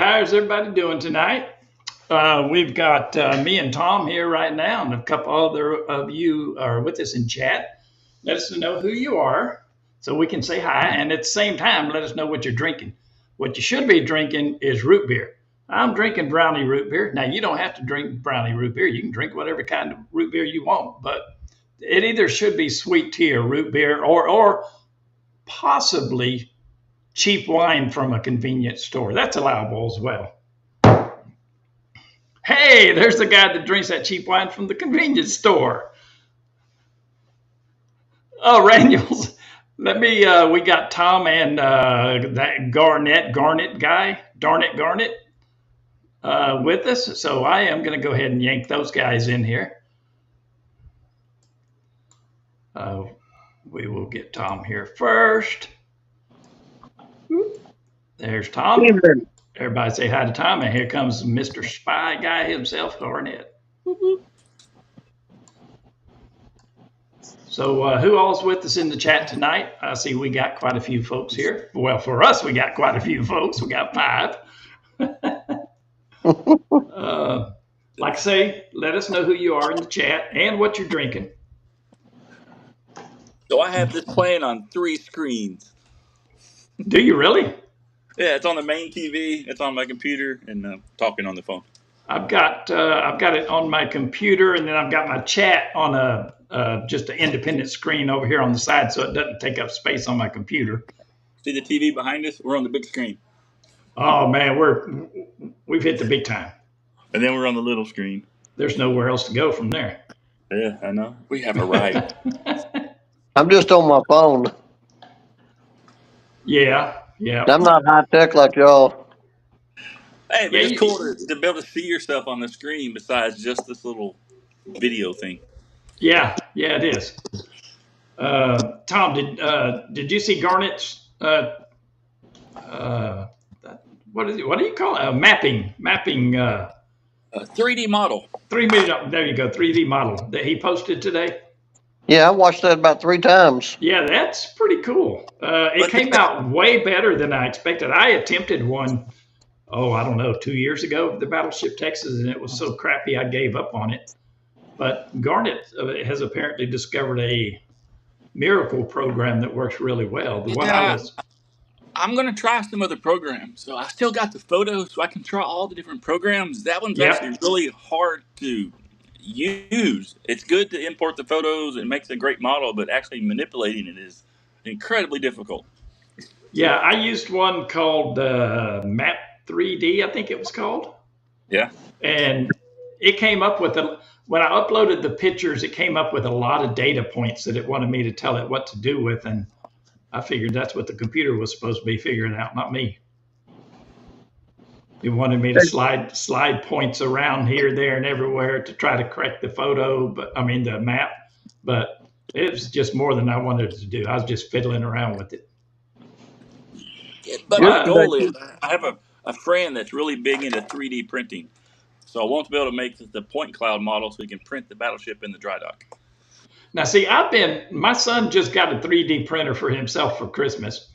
how's everybody doing tonight? We've got me and Tom here right now, and a couple other of you are with us in chat. Let us know who you are so we can say hi, and at the same time, let us know what you're drinking. What you should be drinking is root beer. I'm drinking brownie root beer. Now, you don't have to drink brownie root beer. You can drink whatever kind of root beer you want, but it either should be sweet tea or root beer or possibly cheap wine from a convenience store. That's allowable as well. Hey, there's the guy that drinks that cheap wine from the convenience store. Oh, Raniels. We got Tom and that Garnet guy, Garnet, with us. So I am going to go ahead and yank those guys in here. We will get Tom here first. There's Tom. Everybody say hi to Tom, and here comes Mr. Spy Guy himself, Garnet. So who all's with us in the chat tonight? I see we got quite a few folks here. Well, for us, we got quite a few folks. We got 5. Like I say, let us know who you are in the chat and what you're drinking. So I have this playing on 3 screens. Do you really? Yeah, it's on the main TV, it's on my computer, and talking on the phone. I've got it on my computer, and then I've got my chat on just an independent screen over here on the side, so it doesn't take up space on my computer. See the TV behind us? We're on the big screen. Oh man, we've hit the big time. And then we're on the little screen. There's nowhere else to go from there. Yeah, I know. We have a right. I'm just on my phone. Yeah. I'm not high tech like y'all. Hey, but it's cool to be able to see yourself on the screen besides just this little video thing. Yeah, it is. Tom, did you see Garnet's what do you call it? Mapping. 3D model. 3D. There you go. 3D model that he posted today. Yeah, I watched that about 3 times. Yeah, that's pretty cool. It came out way better than I expected. I attempted one, I don't know, 2 years ago, the Battleship Texas, and it was so crappy I gave up on it. But Garnet has apparently discovered a miracle program that works really well. I'm going to try some other programs. So I still got the photos, so I can try all the different programs. That one's actually really hard to use. It's good to import the photos. It makes a great model, but actually manipulating it is incredibly difficult. Yeah, I used one called Map 3D, I think it was called. Yeah. And it came up with when I uploaded the pictures, it came up with a lot of data points that it wanted me to tell it what to do with, and I figured that's what the computer was supposed to be figuring out, not me. It wanted me to slide points around here, there, and everywhere to try to correct the the map. But it was just more than I wanted it to do. I was just fiddling around with it. Yeah, but my goal is I have a friend that's really big into 3D printing. So I want to be able to make the point cloud model so we can print the battleship in the dry dock. Now, see, my son just got a 3D printer for himself for Christmas.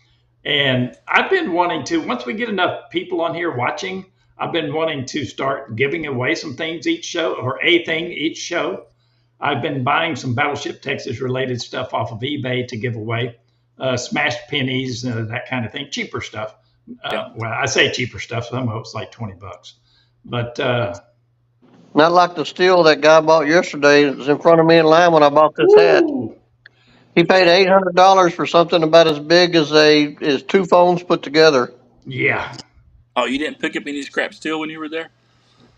And I've been wanting to, once we get enough people on here watching, I've been wanting to start giving away some things each show, or a thing each show. I've been buying some Battleship Texas related stuff off of eBay to give away, smashed pennies, that kind of thing, cheaper stuff. Well, I say cheaper stuff, some of it's like $20. But not like the steel that guy bought yesterday. It was in front of me in line when I bought this hat. He paid $800 for something about as big as 2 phones put together. Yeah. Oh, you didn't pick up any scrap steel when you were there?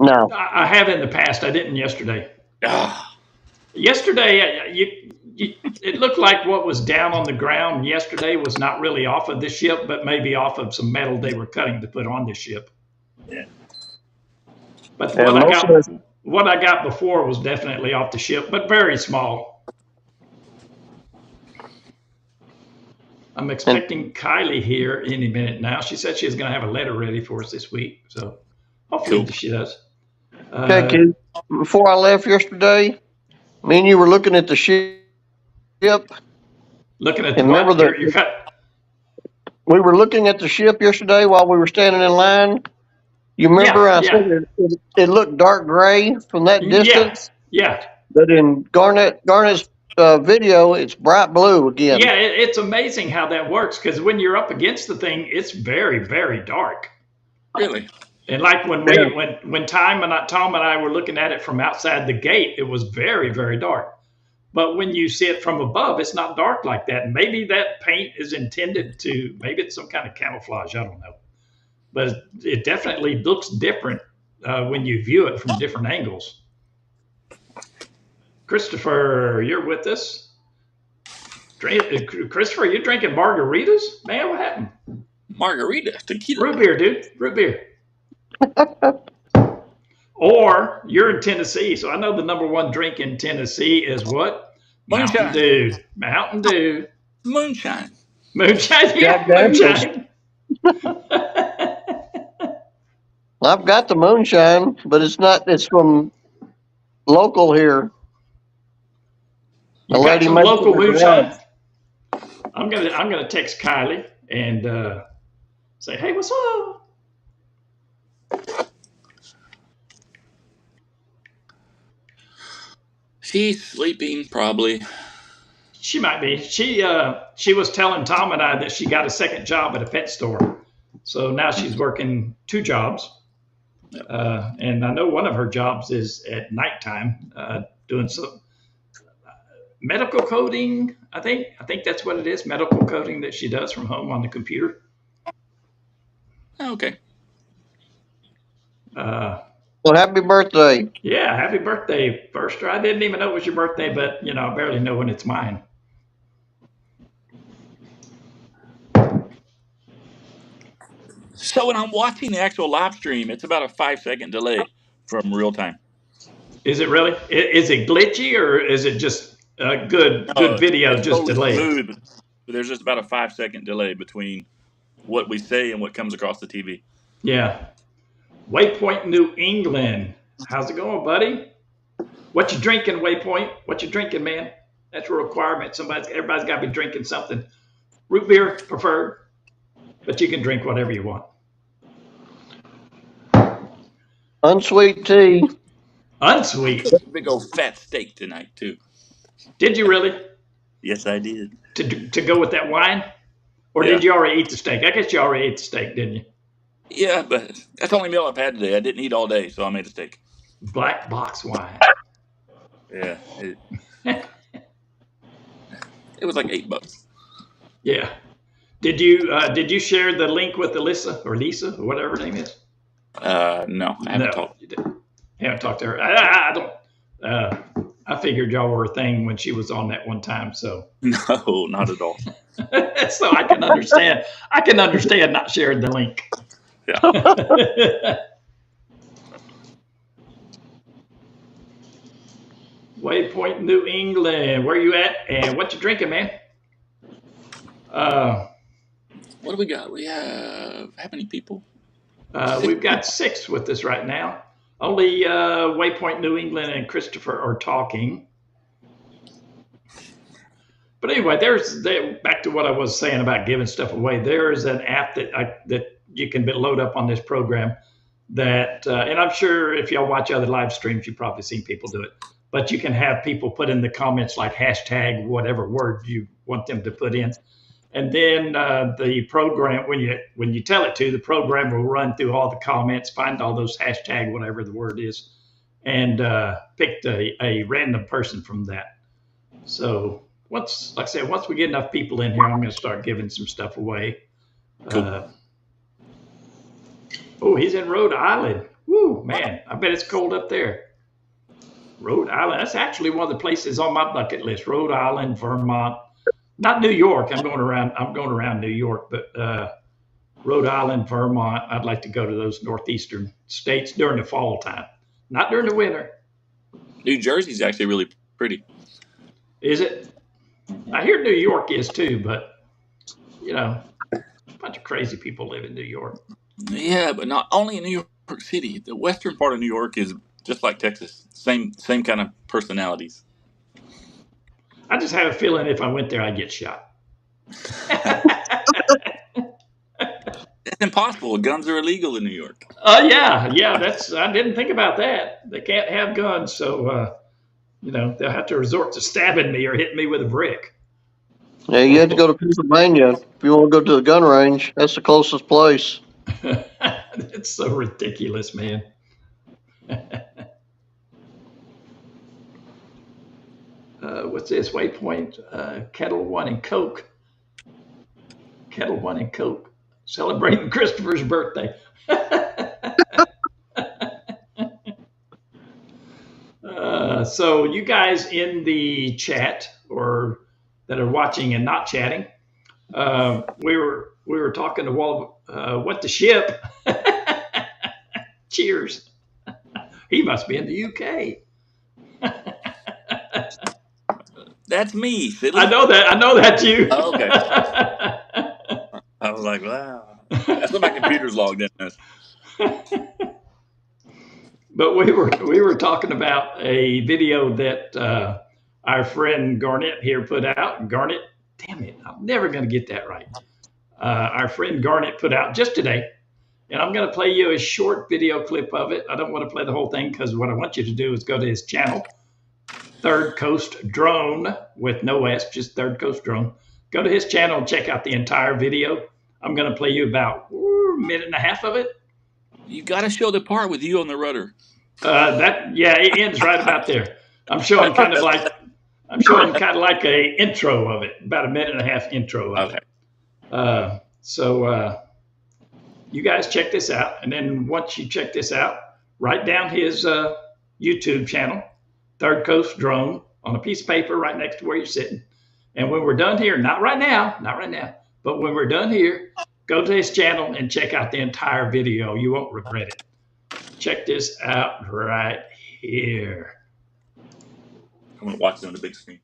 No. I have in the past. I didn't yesterday. Yesterday, it looked like what was down on the ground yesterday was not really off of the ship, but maybe off of some metal they were cutting to put on the ship. Yeah. But what I got before was definitely off the ship, but very small. I'm expecting Kylie here any minute now. She said she was going to have a letter ready for us this week, so hopefully she does. Okay, kid. Before I left yesterday, me and you were looking at the ship. Looking at the we were looking at the ship yesterday while we were standing in line, You remember Yeah, I said yeah, it looked dark gray from that yeah, distance, yeah, but in Garnett's video, it's bright blue yeah. again. It's amazing how that works because when you're up against the thing, it's very, very dark. Really? And like when Yeah. Tom and I were looking at it from outside the gate, it was very, very dark. But when you see it from above, it's not dark like that. Maybe that paint is intended to, maybe it's some kind of camouflage. I don't know. But it definitely looks different when you view it from different angles. Christopher, you're with us. Christopher, you're drinking margaritas? Man, what happened? Margarita, tequila. Root beer, dude. Root beer. Or you're in Tennessee, so I know the number one drink in Tennessee is what? Mountain Moonshine. Dew. Mountain Dew. Moonshine. Moonshine. Jack Yeah, Daniels. moonshine. I've got the moonshine, but it's not. It's from local here. A You got lady some makes it in local her garage. moonshine? I'm gonna text Kylie and say, hey, what's up? She's sleeping, probably. She might be. She was telling Tom and I that she got a second job at a pet store, so now she's working two jobs. Yep. And I know one of her jobs is at nighttime doing some medical coding. I think that's what it is, medical coding that she does from home on the computer. Okay. Well, happy birthday. Yeah, happy birthday, Firster. I didn't even know it was your birthday, but I barely know when it's mine. So when I'm watching the actual live stream, it's about a 5-second delay from real time. Is it really? Is it glitchy or is it just a good video, it's just totally delayed? smooth, but there's just about a 5-second delay between what we say and what comes across the TV. Yeah. Waypoint, New England. How's it going, buddy? What you drinking, Waypoint? What you drinking, man? That's a requirement. Everybody's got to be drinking something. Root beer preferred, but you can drink whatever you want. Unsweet tea. Unsweet. Big old fat steak tonight too. Did you really? Yes, I did. To go with that wine? Or Yeah. did you already eat the steak? I guess you already ate the steak, didn't you? Yeah, but that's the only meal I've had today. I didn't eat all day, so I made a steak. Black box wine. Yeah. It was like $8. Yeah. Did you share the link with Alyssa or Lisa or whatever her name is? No, I haven't talked. You didn't. Haven't talked to her. I don't. I figured y'all were a thing when she was on that one time, so No, not at all. so I can understand. I can understand not sharing the link. Yeah. Waypoint, New England. Where you at? And what you drinking, man? What do we got? We have how many people? We've got 6 with us right now. Only Waypoint, New England, and Christopher are talking. But anyway, back to what I was saying about giving stuff away. There is an app that you can load up on this program that, and I'm sure if y'all watch other live streams, you've probably seen people do it. But you can have people put in the comments like hashtag whatever word you want them to put in. And then the program, when you tell it to, the program will run through all the comments, find all those hashtag whatever the word is, and pick a random person from that. So once we get enough people in here, I'm going to start giving some stuff away. Cool. Oh, he's in Rhode Island. Woo, man, I bet it's cold up there. Rhode Island. That's actually one of the places on my bucket list. Rhode Island, Vermont. Not New York. I'm going around New York, but Rhode Island, Vermont. I'd like to go to those northeastern states during the fall time, not during the winter. New Jersey's actually really pretty. Is it? I hear New York is too, but a bunch of crazy people live in New York. Yeah, but not only in New York City. The western part of New York is just like Texas. Same kind of personalities. I just have a feeling if I went there, I'd get shot. impossible. Guns are illegal in New York. Yeah. I didn't think about that. They can't have guns, so they'll have to resort to stabbing me or hitting me with a brick. Yeah, you had to go to Pennsylvania if you want to go to the gun range. That's the closest place. It's so ridiculous, man. What's this? Waypoint, Kettle One and Coke. Kettle One and Coke. Celebrating Christopher's birthday. So you guys in the chat or that are watching and not chatting, we were talking to what the ship. Cheers. He must be in the UK. That's me, silly. I know that's you. Oh, okay. I was like, wow. That's what my computer's logged in as. But we were talking about a video that our friend Garnett here put out. Garnett, damn it, I'm never going to get that right. Our friend Garnett put out just today, and I'm going to play you a short video clip of it. I don't want to play the whole thing because what I want you to do is go to his channel, Third Coast Drone with no S, just Third Coast Drone. Go to his channel and check out the entire video. I'm going to play you about a minute and a half of it. You got to show the part with you on the rudder. It ends right about there. I'm showing kind of like a intro of it, about a minute and a half intro of it. So you guys check this out, and then once you check this out, write down his YouTube channel, Third Coast Drone, on a piece of paper right next to where you're sitting. And when we're done here, not right now, but when we're done here, go to his channel and check out the entire video. You won't regret it. Check this out right here. I'm going to watch it on the big screen.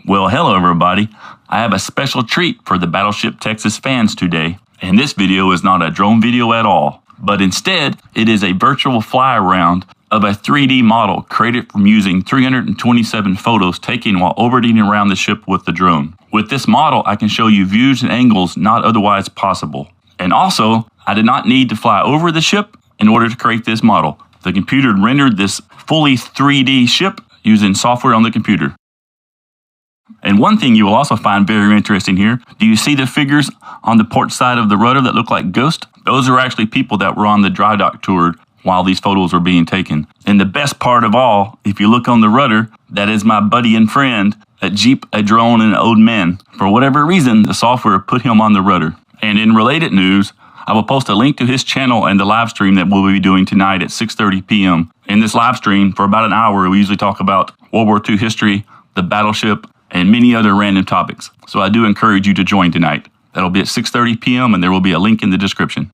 Well, hello everybody. I have a special treat for the Battleship Texas fans today. And this video is not a drone video at all, but instead it is a virtual fly around of a 3D model created from using 327 photos taken while orbiting around the ship with the drone. With this model, I can show you views and angles not otherwise possible. And also, I did not need to fly over the ship in order to create this model. The computer rendered this fully 3D ship using software on the computer. And one thing you will also find very interesting here, do you see the figures on the port side of the rudder that look like ghosts? Those are actually people that were on the dry dock tour while these photos were being taken. And the best part of all, if you look on the rudder, that is my buddy and friend, a Jeep, a drone, and an old man. For whatever reason, the software put him on the rudder. And in related news, I will post a link to his channel and the live stream that we'll be doing tonight at 6:30 p.m. In this live stream, for about an hour, we usually talk about World War II history, the battleship, and many other random topics. So I do encourage you to join tonight. That'll be at 6:30 p.m. and there will be a link in the description.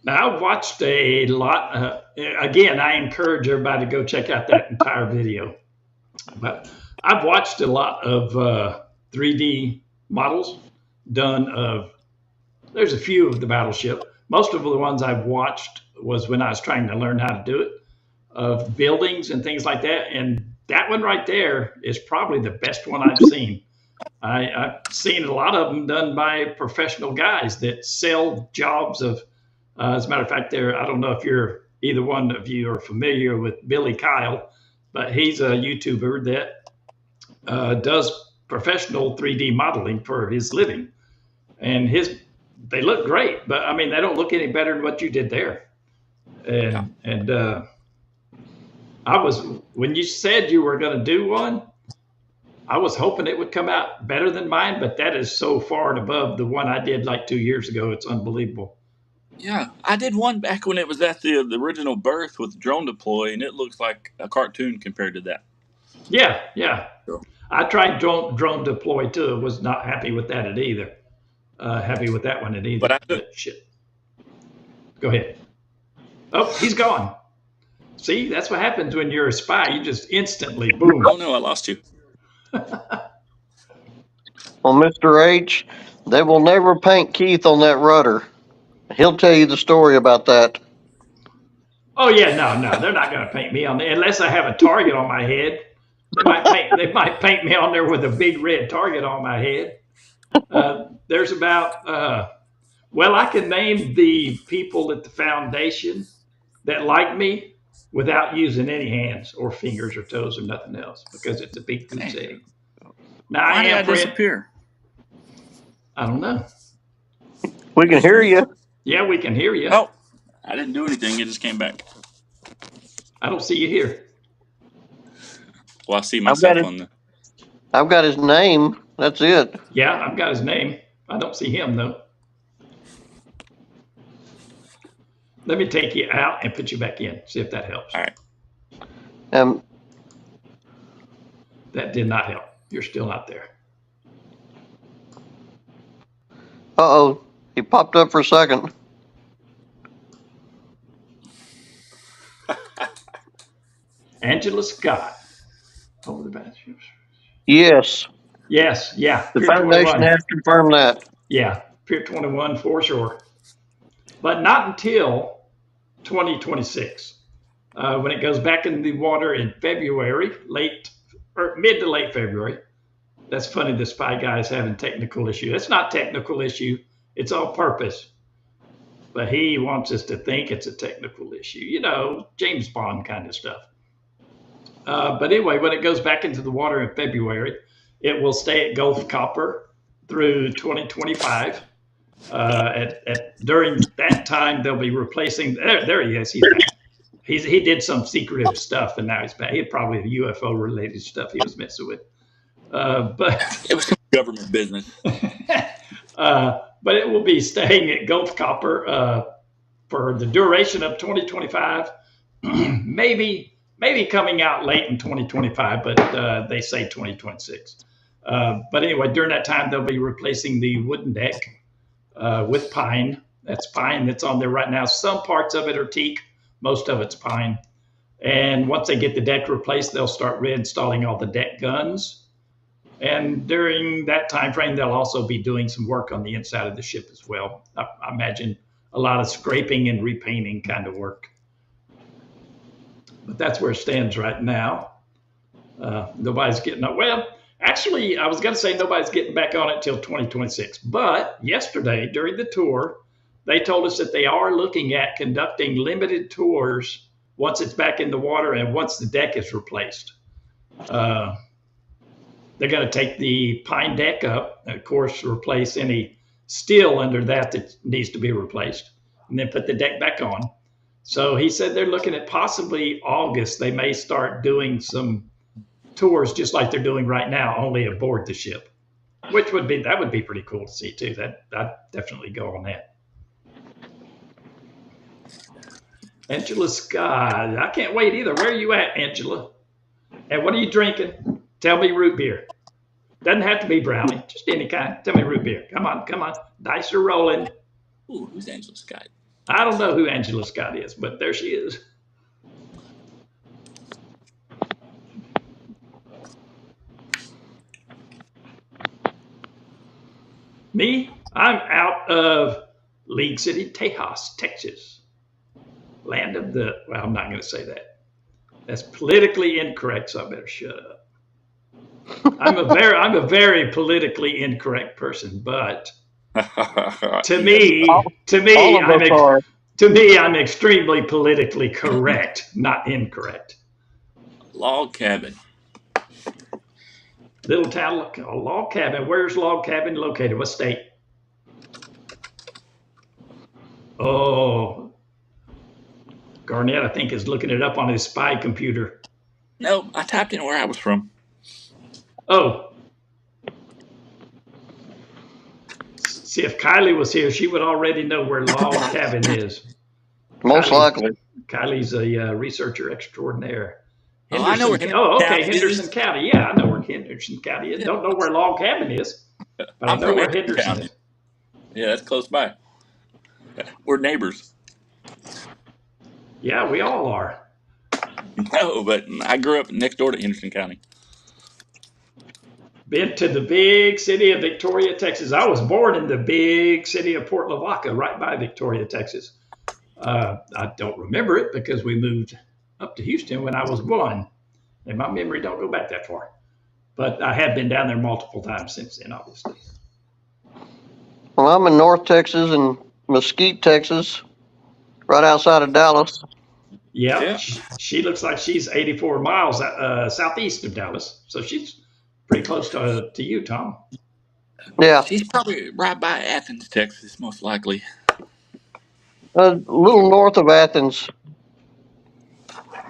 Now, I've watched a lot. Again, I encourage everybody to go check out that entire video. But I've watched a lot of 3D models done of, there's a few of the battleship. Most of the ones I've watched was when I was trying to learn how to do it, of buildings and things like that. And that one right there is probably the best one I've seen. I've seen a lot of them done by professional guys that sell jobs of, as a matter of fact, I don't know if either one of you are familiar with Billy Kyle, but he's a YouTuber that does professional 3D modeling for his living. And they look great, but I mean, they don't look any better than what you did there. And when you said you were going to do one, I was hoping it would come out better than mine, but that is so far and above the one I did like 2 years ago. It's unbelievable. Yeah, I did one back when it was at the original berth with drone deploy, and it looks like a cartoon compared to that. Yeah. Sure. I tried drone deploy too. Was not happy with that either. Happy with that one either. But shit. Go ahead. Oh, he's gone. See, that's what happens when you're a spy. You just instantly boom. Oh no, I lost you. Well, Mr. H, they will never paint Keith on that rudder. He'll tell you the story about that. Oh yeah, no, they're not going to paint me on there unless I have a target on my head. They might paint me on there with a big red target on my head. There's about well, I can name the people at the foundation that like me without using any hands or fingers or toes or nothing else because it's a big goose egg. Now I Why did I am friend. disappear? I don't know. We can hear you. Yeah, we can hear you. Oh, I didn't do anything. It just came back. I don't see you here. Well, I see myself on the. I've got his name. That's it. Yeah, I've got his name. I don't see him though. Let me take you out and put you back in. See if that helps. All right. That did not help. You're still not there. Uh-oh. He popped up for a second. Angela Scott. Over the Battleship. Yes. Yes, yeah. The Pier foundation 21. has confirmed that. Yeah, Pier 21 for sure. But not until 2026. When it goes back in the water in February, mid to late February. That's funny, the spy guy is having technical issue. It's not technical issue. It's all purpose. But he wants us to think it's a technical issue. You know, James Bond kind of stuff. But anyway, when it goes back into the water in February, it will stay at Gulf Copper through 2025. During that time, they'll be replacing. There he is. He's back. He did some secretive stuff, and now he's back. He probably UFO related stuff he was messing with. But it was some government business. But it will be staying at Gulf Copper for the duration of 2025. maybe coming out late in 2025, but they say 2026. But anyway, during that time, they'll be replacing the wooden deck with pine. That's pine that's on there right now. Some parts of it are teak. Most of it's pine. And once they get the deck replaced, they'll start reinstalling all the deck guns. And during that time frame, they'll also be doing some work on the inside of the ship as well. I imagine a lot of scraping and repainting kind of work. But that's where it stands right now. Nobody's getting up. Well, actually, I was going to say nobody's getting back on it till 2026. But yesterday, during the tour, they told us that they are looking at conducting limited tours once it's back in the water and once the deck is replaced. They're going to take the pine deck up and, of course, replace any steel under that needs to be replaced, and then put the deck back on. So he said they're looking at possibly August. They may start doing some tours just like they're doing right now, only aboard the ship, which would be pretty cool to see too. I'd definitely go on that. Angela Scott, I can't wait either. Where are you at, Angela? And what are you drinking? Tell me root beer. Doesn't have to be brownie, just any kind. Tell me root beer. Come on. Dice are rolling. Ooh, who's Angela Scott? I don't know who Angela Scott is, but there she is. Me, I'm out of League City, Tejas, Texas. Land of the, well, I'm not going to say that. That's politically incorrect, so I better shut up. I'm a very politically incorrect person, but to me, I'm extremely politically correct, not incorrect. Log cabin. Little town, a log cabin. Where's log cabin located? What state? Oh, Garnett, I think, is looking it up on his spy computer. No, I typed in where I was from. Oh. See, if Kylie was here, she would already know where log cabin is. Most likely. Kylie's a researcher extraordinaire. Oh, I know where Henderson County. Yeah, I know where Henderson County is. Don't know where log cabin is, but I know where Henderson is. Yeah, that's close by. We're neighbors. Yeah, we all are. No, but I grew up next door to Henderson County. Been to the big city of Victoria, Texas. I was born in the big city of Port Lavaca, right by Victoria, Texas. I don't remember it because we moved up to Houston when I was 1, and my memory don't go back that far. But I have been down there multiple times since then, obviously. Well, I'm in North Texas and Mesquite, Texas, right outside of Dallas. Yeah. She looks like she's 84 miles southeast of Dallas, so she's pretty close to you, Tom. Yeah, She's probably right by Athens, Texas, most likely. a little north of Athens.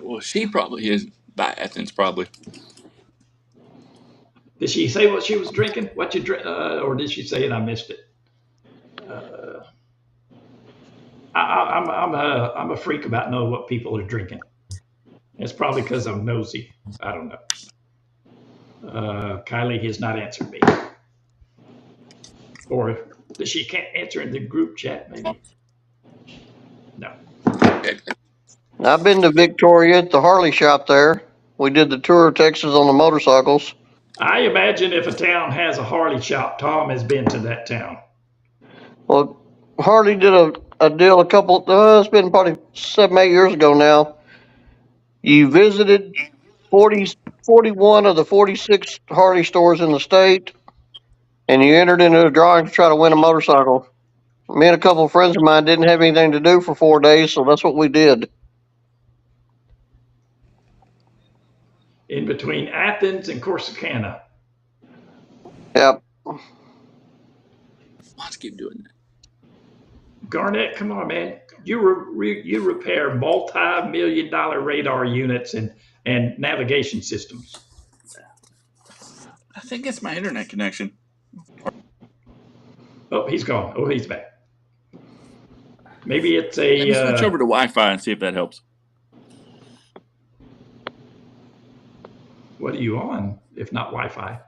Well, she probably is by Athens, probably. Did she say what she was drinking? What you drink, or did she say it? I missed it. I'm a freak about knowing what people are drinking. It's probably because I'm nosy. I don't know. Kylie has not answered me, or she can't answer in the group chat. Maybe. No. I've been to Victoria at the Harley shop there. We did the tour of Texas on the motorcycles. I imagine if a town has a Harley shop, Tom has been to that town. Well, Harley did a deal it's been probably 7, 8 years ago now. You visited 41 of the 46 Harley stores in the state, and you entered into a drawing to try to win a motorcycle. Me and a couple of friends of mine didn't have anything to do for 4 days, so that's what we did. In between Athens and Corsicana. Yep. Let's keep doing that. Garnett, come on, man. You repair multi-million-dollar radar units and navigation systems. I think it's my internet connection. Oh, he's gone. Oh, he's back. Maybe it's a. Let me switch over to Wi-Fi and see if that helps. What are you on, if not Wi-Fi?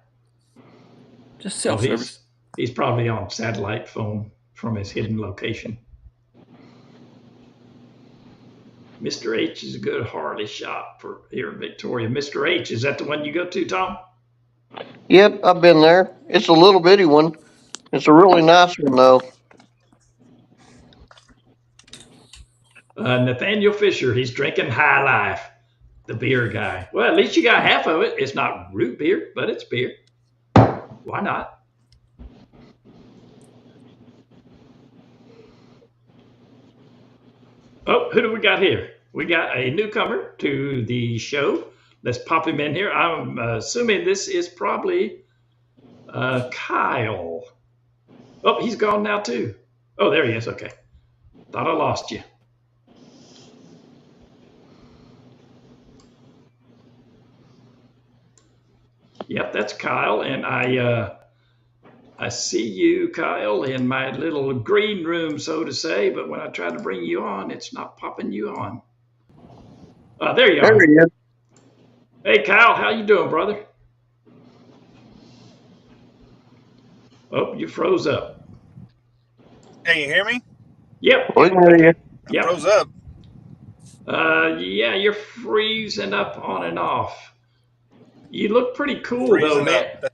Just cell service. He's probably on satellite phone from his hidden location. Mr. H is a good Harley shop for here in Victoria. Mr. H, is that the one you go to, Tom? Yep, I've been there. It's a little bitty one. It's a really nice one, though. Nathaniel Fisher, he's drinking High Life, the beer guy. Well, at least you got half of it. It's not root beer, but it's beer. Why not? Oh, who do we got here? We got a newcomer to the show. Let's pop him in here. I'm assuming this is probably Kyle. Oh, he's gone now too. Oh, there he is. Okay. Thought I lost you. Yep, that's Kyle. And I see you, Kyle, in my little green room, so to say. But when I try to bring you on, it's not popping you on. There you are. There he is. Hey, Kyle, how you doing, brother? Oh, you froze up. Hey, you hear me? Yep. We can hear you. Yep. Froze up. Yeah, you're freezing up on and off. You look pretty cool, Freezing though, man. up.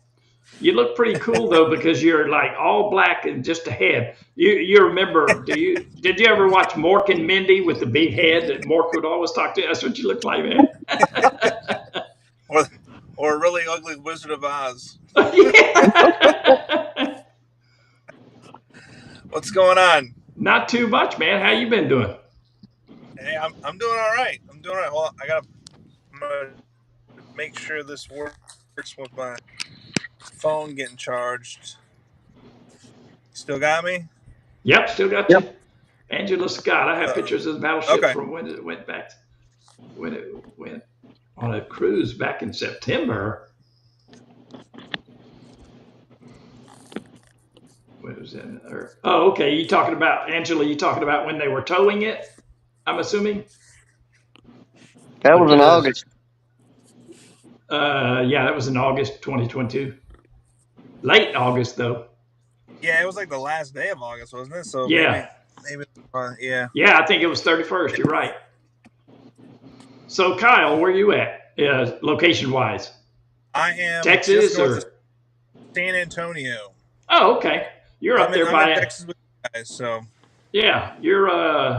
You look pretty cool though because you're like all black and just a head. You remember? Did you ever watch Mork and Mindy with the big head that Mork would always talk to? That's what you look like, man. or a really ugly Wizard of Oz. Yeah. What's going on? Not too much, man. How you been doing? Hey, I'm doing all right. I'm doing all right. Well, I'm gonna make sure this works with my phone getting charged. Still got me? Yep, still got you. Angela Scott. I have pictures of the battleship okay. from when it went on a cruise back in September. What was that? Oh, okay. You talking about Angela? You talking about when they were towing it? I'm assuming. That was in August. Yeah, that was in August 2022. Late August, though. Yeah, it was like the last day of August, wasn't it? So yeah, maybe yeah. Yeah, I think it was 31st. You're right. So, Kyle, where you at, location-wise? I am Texas or San Antonio. Oh, okay. You're up there I'm in by Texas with you guys, so yeah. You're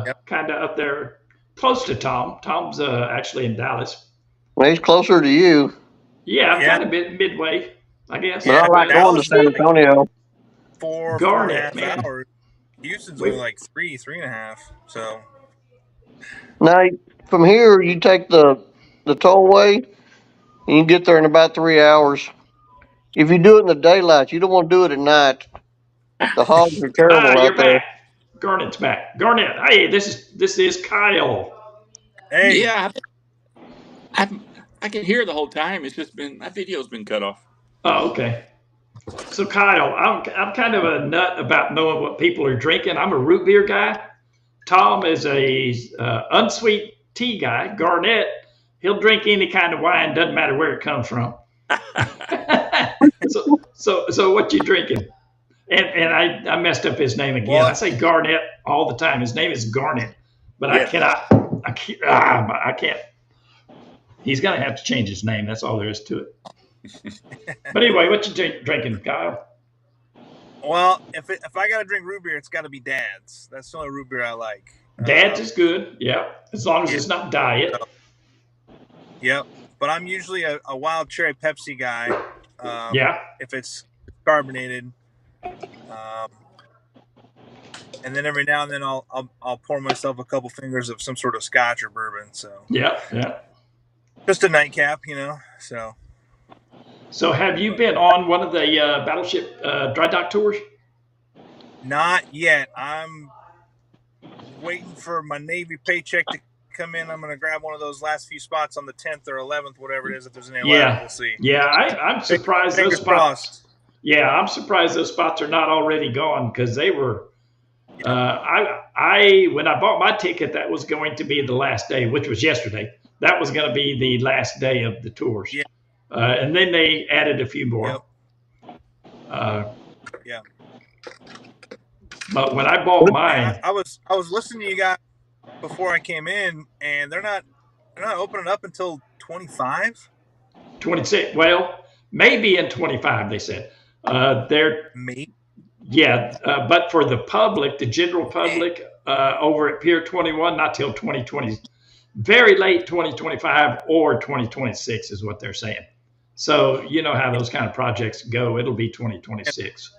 yep. kind of up there close to Tom. Tom's actually in Dallas. Well, he's closer to you, Yeah, I'm Yeah, kind of midway, I guess. but I yeah. like Well, going to Dallas San is like Antonio. four and a Garnet, half man. hours. Houston's only We like three and a half. So Now, from here, you take the tollway, and you get there in about 3 hours. If you do it in the daylight, you don't want to do it at night. The hogs are terrible you're out there. back. Garnet's back. Garnet, hey, this is Kyle. hey, Yeah, I can hear the whole time. It's just been my video's been cut off. Oh, okay. So Kyle, I'm kind of a nut about knowing what people are drinking. I'm a root beer guy. Tom is a unsweet tea guy. Garnett, he'll drink any kind of wine, doesn't matter where it comes from. so what you drinking? And I messed up his name again. I well, say Garnett all the time. His name is Garnett, but Yeah. I can't. He's gonna have to change his name. That's all there is to it. But anyway, what you drinking, Kyle? well, if I gotta drink root beer, it's got to be Dad's. That's the only root beer I like. Dad's is good, yeah, as long as Yeah. it's not diet. Yep. But I'm usually a wild cherry Pepsi guy. Yeah, If it's carbonated. And then every now and then I'll pour myself a couple fingers of some sort of scotch or bourbon. So yeah. just a nightcap, So So have you been on one of the Battleship dry dock tours? not yet. I'm waiting for my Navy paycheck to come in. I'm gonna grab one of those last few spots on the 10th or 11th, whatever it is. If there's any left, we'll see. Yeah. I'm surprised those Fingers spots. crossed. Yeah, I'm surprised those spots are not already gone because they were. I when I bought my ticket, that was going to be the last day, which was yesterday. That was going to be the last day of the tours. Yeah. And then they added a few more. Yep. Yeah. But when I bought mine, I was listening to you guys before I came in, and they're not opening up until 25. 26. Well, maybe in 25, they said. They're Me. Yeah, but for the public, the general public, over at Pier 21, not till 2020, very late 2025 or 2026 is what they're saying. So you know how those kind of projects go. It'll be 2026.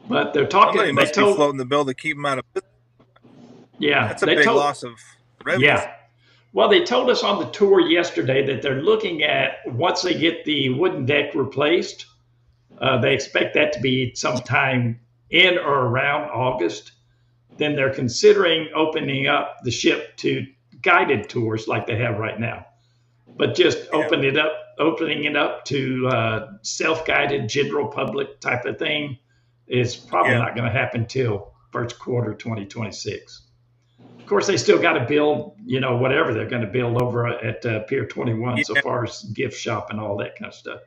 But they're talking. Somebody must be floating the bill to keep them out of business. Yeah, That's a big loss of revenue. Yeah. Well, they told us on the tour yesterday that they're looking at once they get the wooden deck replaced. They expect that to be sometime in or around August. Then they're considering opening up the ship to guided tours like they have right now, but just opening it up to self-guided general public type of thing is probably not going to happen till first quarter 2026. Of course, they still got to build, whatever they're going to build over at Pier 21 so far as gift shop and all that kind of stuff.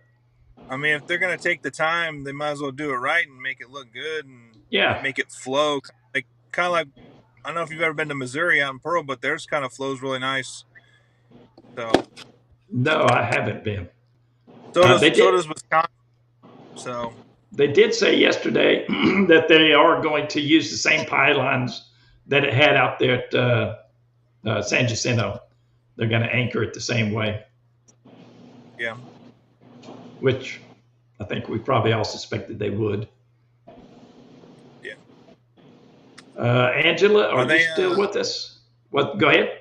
I mean, if they're going to take the time, they might as well do it right and make it look good and make it flow. Kind of like, I don't know if you've ever been to Missouri out in Pearl, but theirs kind of flows really nice. So no, I haven't been. So does Wisconsin. So they did say yesterday that they are going to use the same pylons that it had out there at San Jacinto. They're going to anchor it the same way. Yeah. Which I think we probably all suspected they would. Yeah. Angela, are you still with us? What? Go ahead.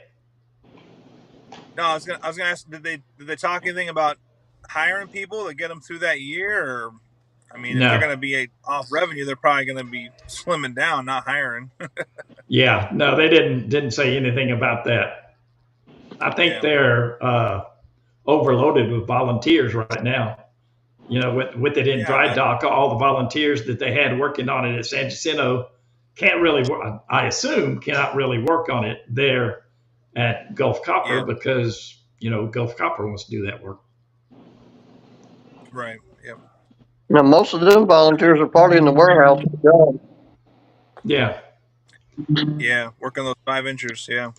No, I was gonna ask. Did they talk anything about hiring people to get them through that year? Or, I mean, if they're going to be off revenue, they're probably going to be slimming down, not hiring. Yeah. No, they didn't say anything about that. I think they're overloaded with volunteers right now. With it in dry dock, all the volunteers that they had working on it at San Jacinto can't really, I assume, cannot really work on it there at Gulf Copper because, Gulf Copper wants to do that work. Right. Yeah. Now, most of them volunteers are probably in the warehouse. Yeah. Yeah. Working those 5-inchers. Yeah.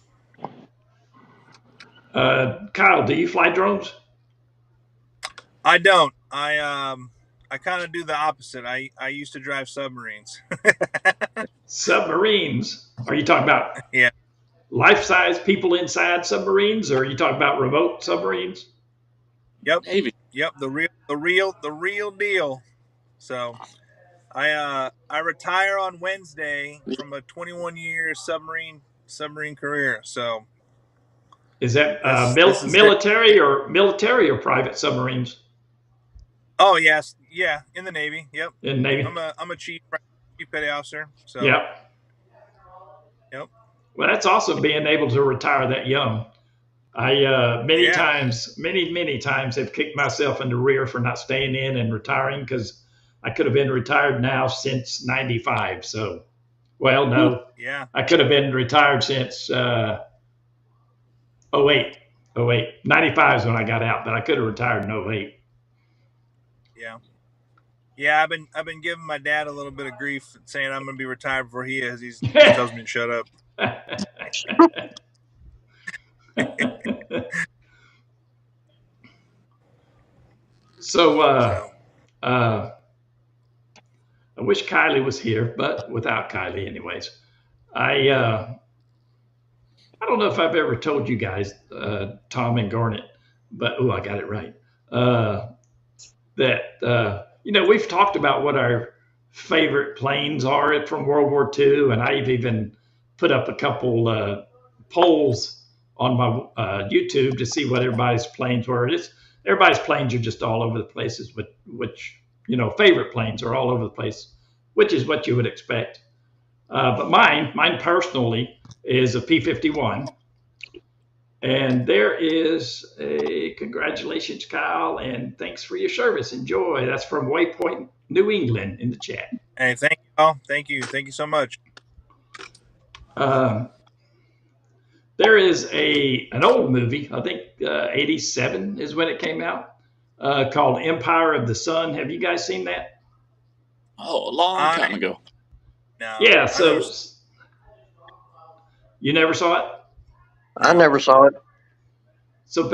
Kyle, do you fly drones? I don't. I I kind of do the opposite. I used to drive submarines. Submarines? Are you talking about Yeah. life-size people inside submarines, or are you talking about remote submarines? Yep. Navy. Yep. The real deal. So I retire on Wednesday from a 21-year submarine career. So Is that this is it. military or private submarines Oh yes, yeah, in the Navy. Yep. in Navy? I'm a chief petty officer. So Yeah. yep. Well, that's awesome being able to retire that young. I many Yeah. times, many times, have kicked myself in the rear for not staying in and retiring because I could have been retired now since '95. So, well, no, Yeah. I could have been retired since '08. '08. '95 is when I got out, but I could have retired in '08. Yeah. Yeah, I've been giving my dad a little bit of grief saying I'm gonna be retired before he is. He tells me to shut up. So, So I wish Kylie was here, but without Kylie, anyways. I don't know if I've ever told you guys, Tom and Garnet, but I got it right. That we've talked about what our favorite planes are from World War II, and I've even put up a couple polls on my YouTube to see what everybody's planes were. Everybody's planes are just all over the places, which favorite planes are all over the place, which is what you would expect. But mine personally is a P-51. And there is a congratulations, Kyle, and thanks for your service. Enjoy. That's from Waypoint, New England in the chat. hey, thank you all. Thank you so much. There is an old movie, I think '87 is when it came out, called Empire of the Sun. Have you guys seen that? Oh, a long time ago. No. Yeah, so you never saw it? I never saw it. So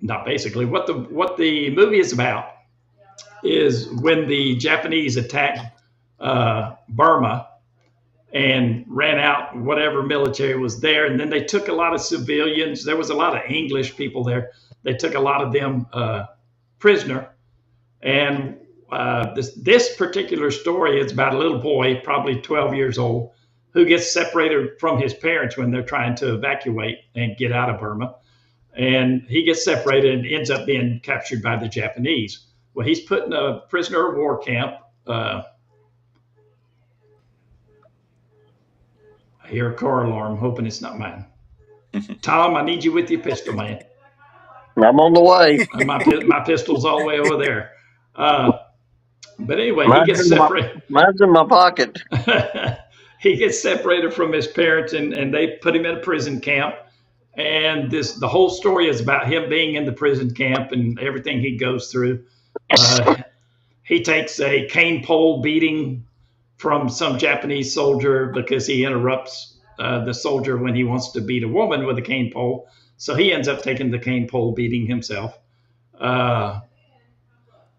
not basically, what the movie is about is when the Japanese attacked Burma and ran out whatever military was there, and then they took a lot of civilians. There was a lot of English people there. They took a lot of them prisoner, and this particular story is about a little boy, probably 12 years old, who gets separated from his parents when they're trying to evacuate and get out of Burma. And he gets separated and ends up being captured by the Japanese. Well, he's put in a prisoner of war camp. I hear a car alarm, hoping it's not mine. Tom, I need you with your pistol, man. I'm on the way. My pistol's all the way over there. But anyway, he gets separated. Mine's in my pocket. He gets separated from his parents, and they put him in a prison camp. And the whole story is about him being in the prison camp and everything he goes through. He takes a cane pole beating from some Japanese soldier because he interrupts the soldier when he wants to beat a woman with a cane pole. So he ends up taking the cane pole beating himself. But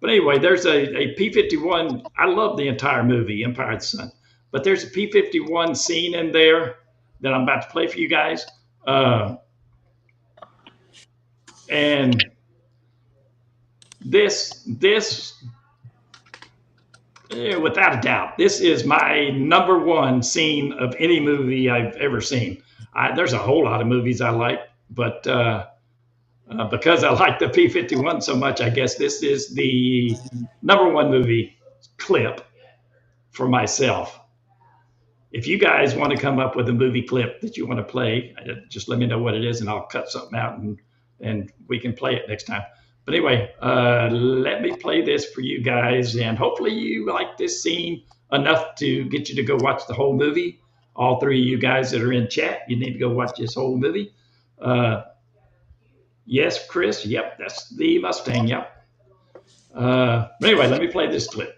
anyway, there's a P-51. I love the entire movie, Empire of the Sun. But there's a P-51 scene in there that I'm about to play for you guys. And this without a doubt, this is my number one scene of any movie I've ever seen. There's a whole lot of movies I like, but because I like the P-51 so much, I guess this is the number one movie clip for myself. If you guys want to come up with a movie clip that you want to play, just let me know what it is and I'll cut something out and we can play it next time. But anyway, let me play this for you guys, and hopefully you like this scene enough to get you to go watch the whole movie. All three of you guys that are in chat, you need to go watch this whole movie. Yes, Chris. Yep, that's the Mustang. Yep. Anyway, let me play this clip.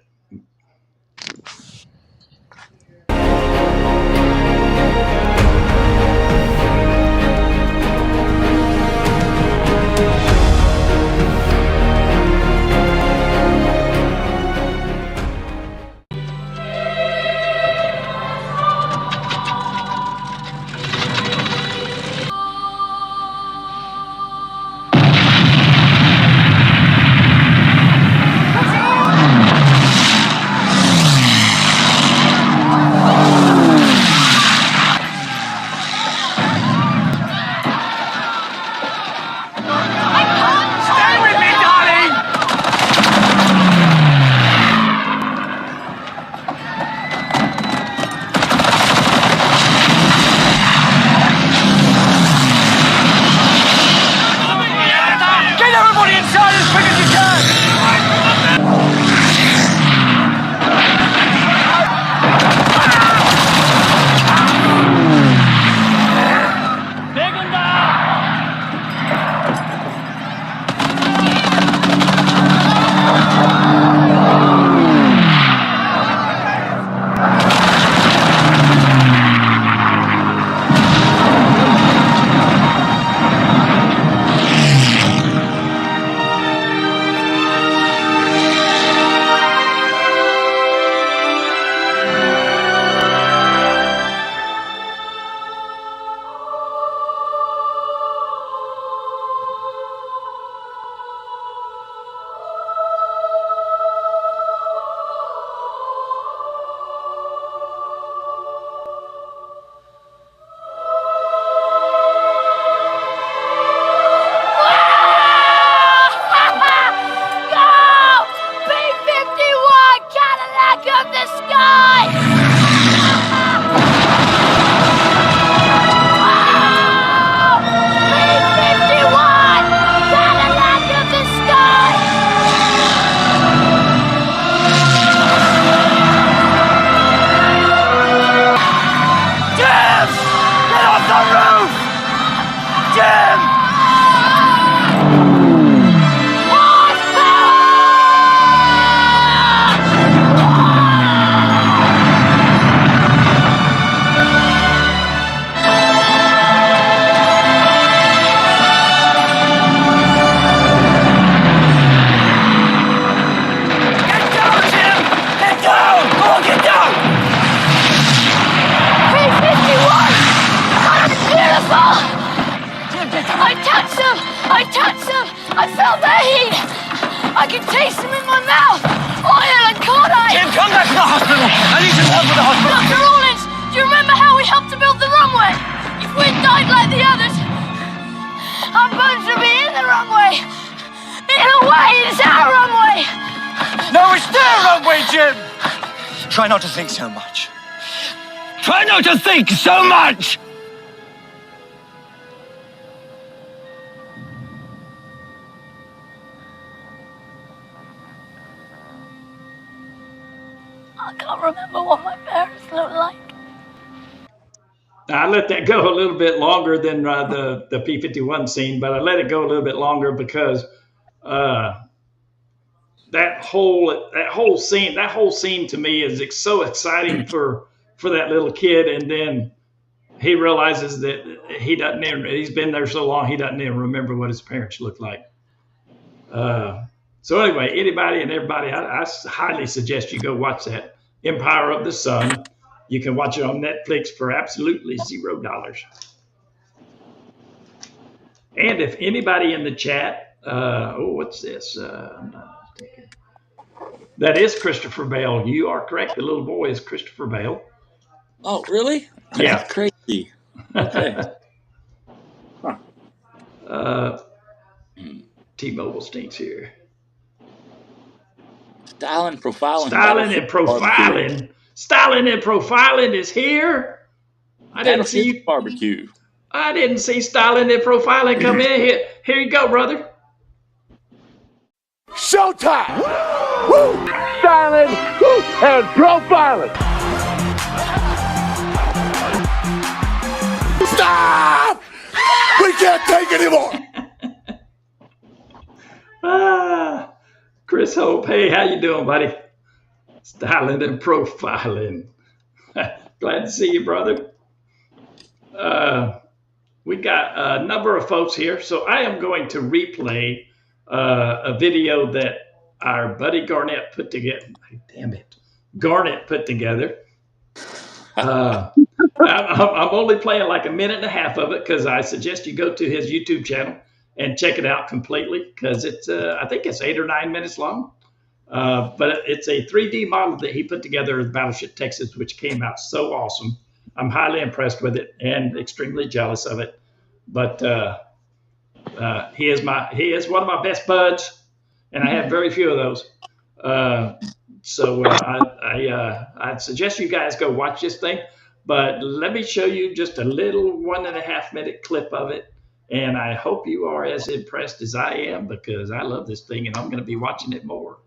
I touched him! I felt the heat! I can taste him in my mouth! Oil and cod ice! Jim, come back to the hospital! I need some help with the hospital! Dr. Rawlins, do you remember how we helped to build the runway? If we'd died like the others, our bones would be in the runway! In a way, it's our runway! No, it's their runway, Jim! Try not to think so much. Try not to think so much! I can't remember what my parents looked like. I let that go a little bit longer than the P-51 scene, but I let it go a little bit longer because that whole scene to me is so exciting for that little kid, and then he realizes that he's been there so long he doesn't even remember what his parents look like. So anyway, anybody and everybody, I highly suggest you go watch that Empire of the Sun. You can watch it on Netflix for absolutely $0. And if anybody in the chat, what's this? I'm not thinking. That is Christopher Bale. You are correct. The little boy is Christopher Bale. Oh, really? Yeah. That's crazy. Okay. Huh. T-Mobile stinks here. Styling and profiling. Styling and profiling is here. I didn't see barbecue. I didn't see styling and profiling come in here. Here you go, brother. Showtime! Woo! Styling and profiling. Stop! We can't take anymore. Chris Hope, hey, how you doing, buddy? Styling and profiling. Glad to see you, brother. We got a number of folks here, so I am going to replay a video that our buddy Garnett put together. Garnett put together. I'm only playing like a minute and a half of it because I suggest you go to his YouTube channel and check it out completely because it's I think it's 8 or 9 minutes long. But it's a 3D model that he put together of Battleship Texas, which came out so awesome. I'm highly impressed with it and extremely jealous of it. But he is one of my best buds, and I have very few of those. So I suggest you guys go watch this thing. But let me show you just a little 1.5 minute clip of it. And I hope you are as impressed as I am because I love this thing and I'm going to be watching it more.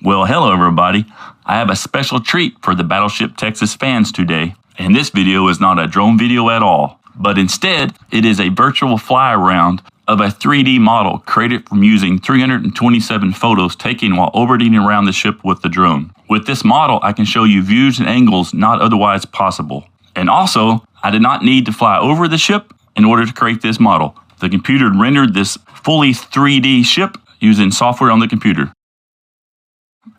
Well, hello everybody. I have a special treat for the Battleship Texas fans today. And this video is not a drone video at all, but instead it is a virtual fly around of a 3D model created from using 327 photos taken while orbiting around the ship with the drone. With this model, I can show you views and angles not otherwise possible. And also, I did not need to fly over the ship in order to create this model. The computer rendered this fully 3D ship using software on the computer.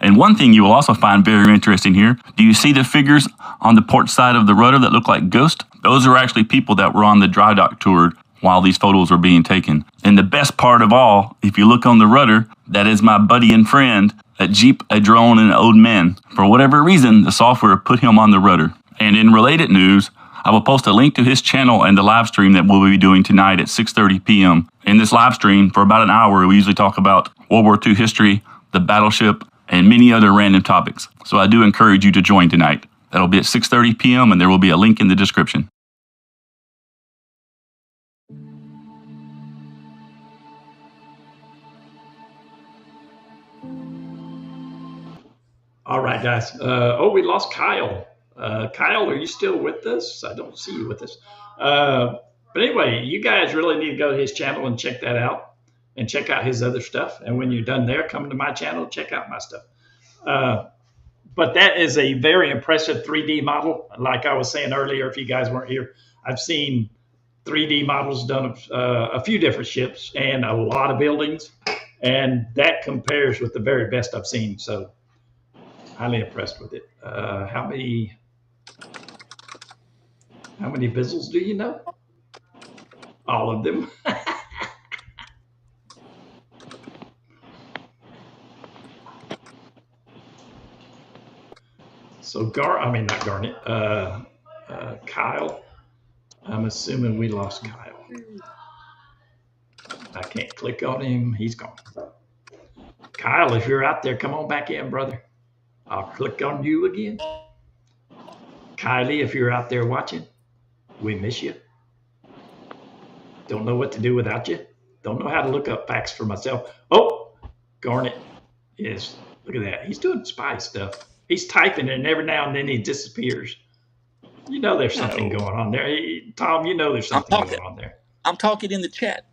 And one thing you will also find very interesting here, do you see the figures on the port side of the rudder that look like ghosts? Those are actually people that were on the dry dock tour while these photos were being taken. And the best part of all, if you look on the rudder, that is my buddy and friend, a Jeep, a drone, and an old man. For whatever reason, the software put him on the rudder. And in related news, I will post a link to his channel and the live stream that we'll be doing tonight at 6:30 p.m. In this live stream, for about an hour, we usually talk about World War II history, the battleship, and many other random topics. So I do encourage you to join tonight. That'll be at 6:30 p.m. and there will be a link in the description. All right, guys. We lost Kyle. Kyle, are you still with us? I don't see you with us. But anyway, you guys really need to go to his channel and check that out, and check out his other stuff. And when you're done there, come to my channel, check out my stuff. But that is a very impressive 3D model. Like I was saying earlier, if you guys weren't here, I've seen 3D models done of a few different ships and a lot of buildings, and that compares with the very best I've seen. So highly impressed with it. How many Bizzles do you know? All of them. So not Garnet. Kyle. I'm assuming we lost Kyle. I can't click on him. He's gone. Kyle, if you're out there, come on back in, brother. I'll click on you again. Kylie, if you're out there watching, we miss you. Don't know what to do without you. Don't know how to look up facts for myself. Oh, Garnet is, look at that. He's doing spy stuff. He's typing and every now and then he disappears. You know there's something going on there. Tom, you know there's something going on there. I'm talking in the chat.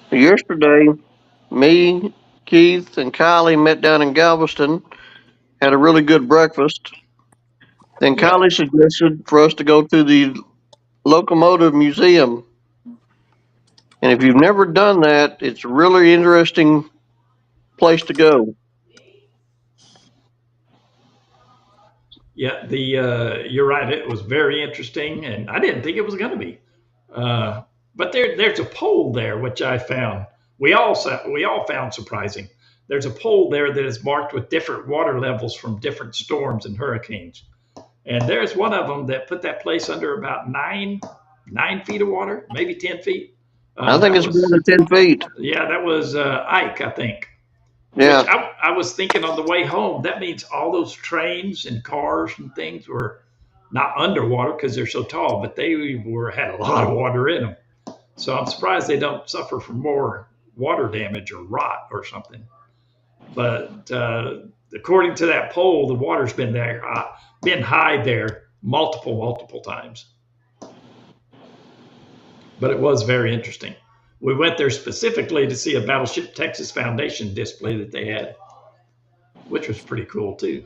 Yesterday, me, Keith, and Kylie met down in Galveston, had a really good breakfast. Then Kylie suggested for us to go to the Locomotive Museum. And if you've never done that, it's a really interesting place to go. Yeah, you're right. It was very interesting, and I didn't think it was going to be. But there's a pole there, which I found. We all found surprising. There's a pole there that is marked with different water levels from different storms and hurricanes. And there's one of them that put that place under about 9 feet of water, maybe 10 feet. I think it's more than 10 feet. Yeah, that was Ike, I think. Yeah. Which I was thinking on the way home, that means all those trains and cars and things were not underwater because they're so tall, but they had a lot of water in them. So I'm surprised they don't suffer from more water damage or rot or something. But according to that poll, the water's been high there multiple times. But it was very interesting. We went there specifically to see a Battleship Texas Foundation display that they had, which was pretty cool too.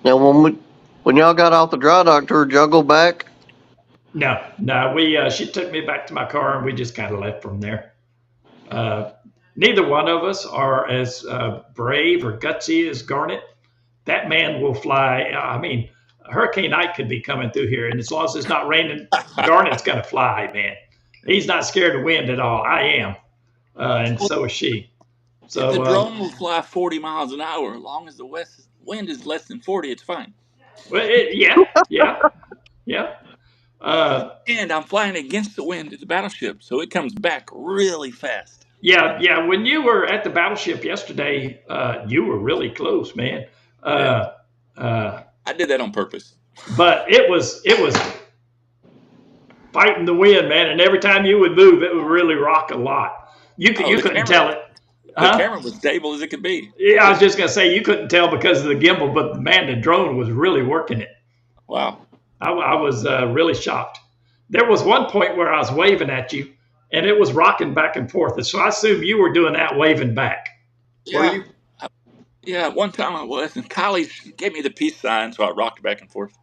Now, when y'all got off the dry dock tour, did y'all go back? No. She took me back to my car and we just kind of left from there. Neither one of us are as brave or gutsy as Garnet. That man will fly. I mean, Hurricane Ike could be coming through here, and as long as it's not raining, Garnet's going to fly, man. He's not scared of wind at all. I am, and so is she. So the drone will fly 40 miles an hour. As long as the wind is less than 40, it's fine. Well, yeah. And I'm flying against the wind at the battleship, so it comes back really fast. Yeah. When you were at the battleship yesterday, you were really close, man. I did that on purpose. But it was fighting the wind, man. And every time you would move, it would really rock a lot. You couldn't tell it. The camera was stable as it could be. Yeah, I was just going to say, you couldn't tell because of the gimbal, but man, the drone was really working it. Wow. I was really shocked. There was one point where I was waving at you, and it was rocking back and forth. And so I assume you were doing that waving back. Yeah. Were you? Yeah, one time I was, and Kylie gave me the peace sign, so I rocked back and forth.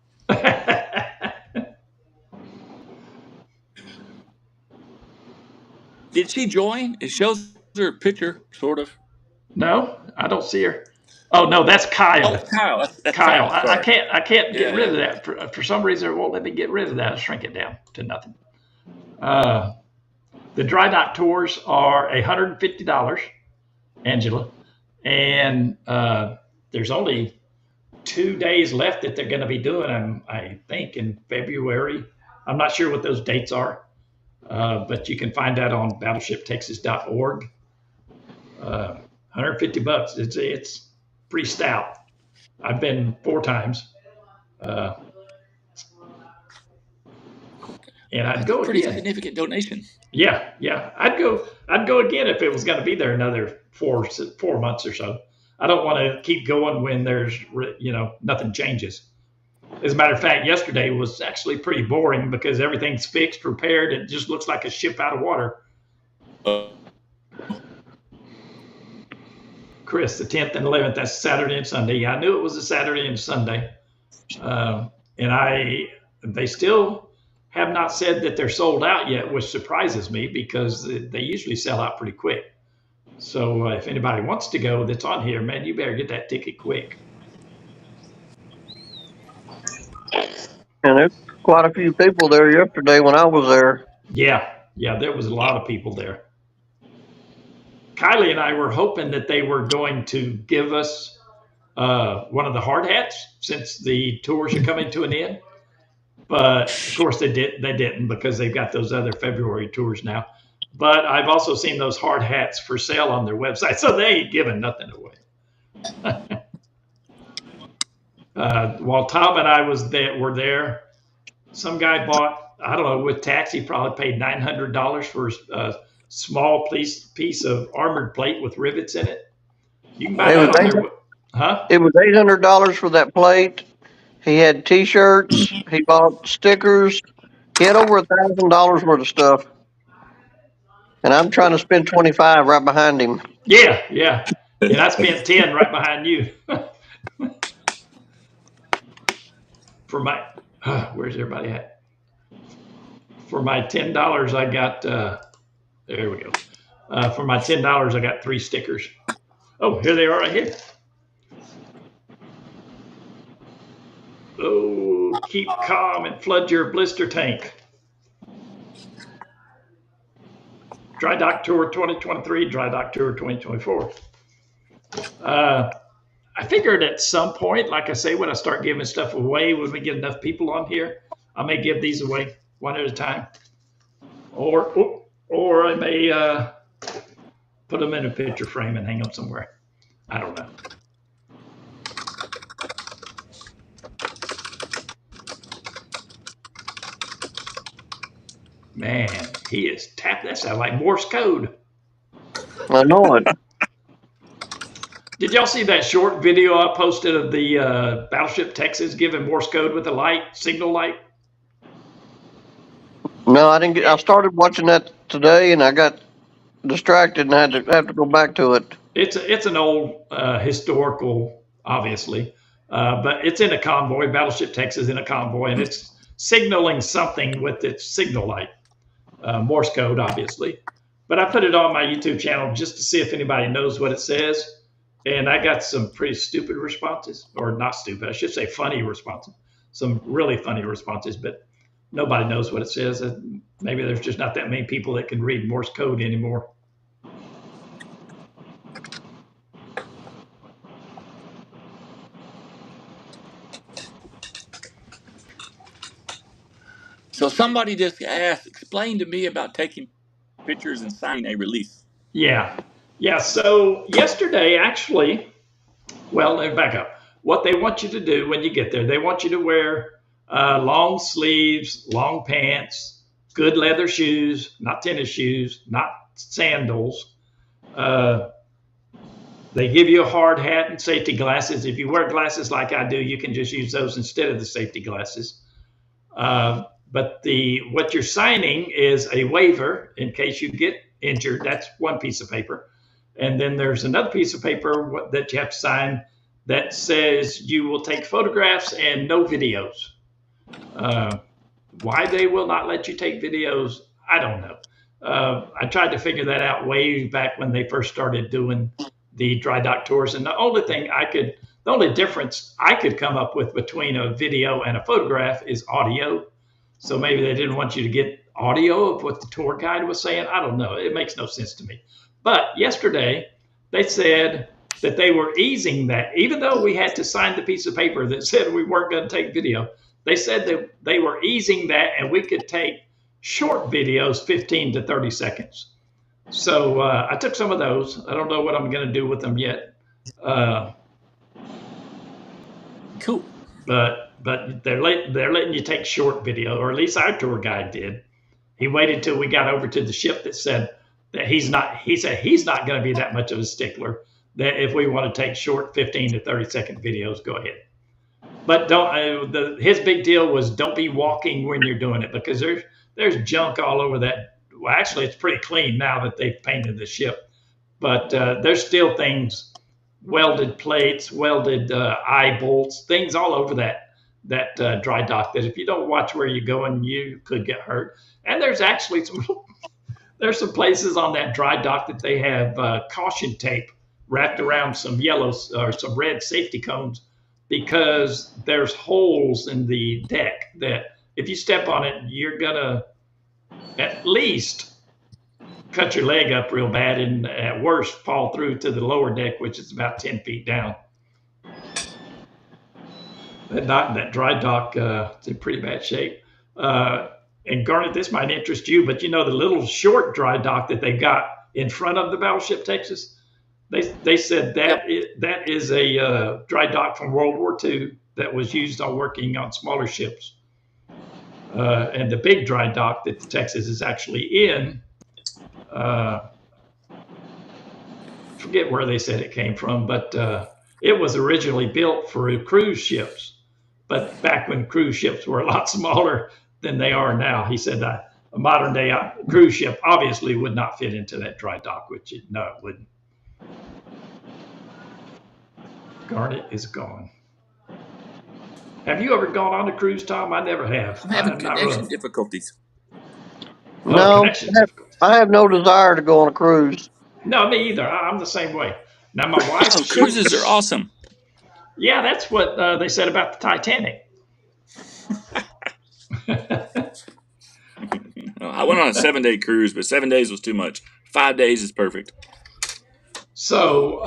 Did she join? It shows her picture, sort of. No, I don't see her. Oh no, that's Kyle. Oh, Kyle. That's Kyle. I can't get rid of that. For some reason, it won't let me get rid of that. I'll shrink it down to nothing. The dry dock tours are $150, Angela. And there's only 2 days left that they're going to be doing them, I think, in February. I'm not sure what those dates are, but you can find that on battleshiptexas.org. $150. It's pretty stout. I've been 4 times. and I'd That's go a pretty again. significant donation. Yeah, I'd go again if it was going to be there another 4 months or so. I don't want to keep going when there's nothing changes. As a matter of fact, yesterday was actually pretty boring because everything's fixed, repaired. It just looks like a ship out of water. Chris, the 10th and 11th, that's Saturday and Sunday. Yeah, I knew it was a Saturday and Sunday. And they still have not said that they're sold out yet, which surprises me because they usually sell out pretty quick. So if anybody wants to go that's on here, man, you better get that ticket quick. And there's quite a few people there yesterday when I was there. Yeah, there was a lot of people there. Kylie and I were hoping that they were going to give us one of the hard hats since the tours are coming to an end. But of course they didn't because they've got those other February tours now. But I've also seen those hard hats for sale on their website, so they ain't giving nothing away. While Tom and I were there, some guy bought, I don't know, with tax, he probably paid $900 for a small piece of armored plate with rivets in it. You can buy that on their huh? It was $800 for that plate. He had T-shirts. He bought stickers. He had over $1,000 worth of stuff. And I'm trying to spend 25 right behind him. Yeah. And I spent 10 right behind you. For my, where's everybody at? For my $10, I got, there we go. For my $10, I got 3 stickers. Oh, here they are right here. Oh, keep calm and flood your blister tank. Dry Dock Tour 2023, Dry Dock Tour 2024. I figured at some point, like I say, when I start giving stuff away, when we get enough people on here, I may give these away one at a time. Or I may put them in a picture frame and hang them somewhere. I don't know. Man, he is tapped. That sounds like Morse code. I know it. Did y'all see that short video I posted of the Battleship Texas giving Morse code with a signal light? No, I didn't. I started watching that today, and I got distracted and had to go back to it. It's an old historical, obviously, but it's in a convoy. Battleship Texas in a convoy, and it's signaling something with its signal light, Morse code, obviously. But I put it on my YouTube channel just to see if anybody knows what it says. And I got some pretty stupid responses, or not stupid, I should say funny responses, some really funny responses, but nobody knows what it says. Maybe there's just not that many people that can read Morse code anymore. So somebody just asked, explain to me about taking pictures and signing a release. Yeah. So yesterday, actually, well, let me back up. What they want you to do when you get there, they want you to wear long sleeves, long pants, good leather shoes, not tennis shoes, not sandals. They give you a hard hat and safety glasses. If you wear glasses like I do, you can just use those instead of the safety glasses. But what you're signing is a waiver in case you get injured. That's one piece of paper. And then there's another piece of paper that you have to sign that says you will take photographs and no videos. Why they will not let you take videos, I don't know. I tried to figure that out way back when they first started doing the dry dock tours. And the only difference I could come up with between a video and a photograph is audio. So maybe they didn't want you to get audio of what the tour guide was saying. I don't know. It makes no sense to me. But yesterday, they said that they were easing that. Even though we had to sign the piece of paper that said we weren't going to take video, they said that they were easing that and we could take short videos, 15 to 30 seconds. So I took some of those. I don't know what I'm going to do with them yet. Cool. But but they're letting you take short video, or at least our tour guide did. He waited till we got over to the ship that said that he said he's not going to be that much of a stickler, that if we want to take short 15 to 30-second videos, go ahead. But don't. His big deal was don't be walking when you're doing it, because there's junk all over that. Well, actually, it's pretty clean now that they've painted the ship, but there's still things, welded plates, welded eye bolts, things all over that dry dock that if you don't watch where you're going, you could get hurt. And there's actually there's some places on that dry dock that they have caution tape wrapped around some yellow or some red safety cones, because there's holes in the deck that if you step on it, you're gonna at least cut your leg up real bad, and at worst fall through to the lower deck, which is about 10 feet down. That dry dock is in pretty bad shape. And Garnet, this might interest you, but you know the little short dry dock that they got in front of the Battleship Texas? They said that that is a dry dock from World War II that was used on working on smaller ships. And the big dry dock that the Texas is actually in, forget where they said it came from, but it was originally built for cruise ships. But back when cruise ships were a lot smaller than they are now, he said a modern day cruise ship obviously would not fit into that dry dock, no, it wouldn't. Garnet is gone. Have you ever gone on a cruise, Tom? I never have. I'm having connection difficulties. No, I have no desire to go on a cruise. No, me either. I'm the same way. Now, my wife... cruises are awesome. Yeah, that's what they said about the Titanic. I went on a 7-day cruise, but 7 days was too much. 5 days is perfect. So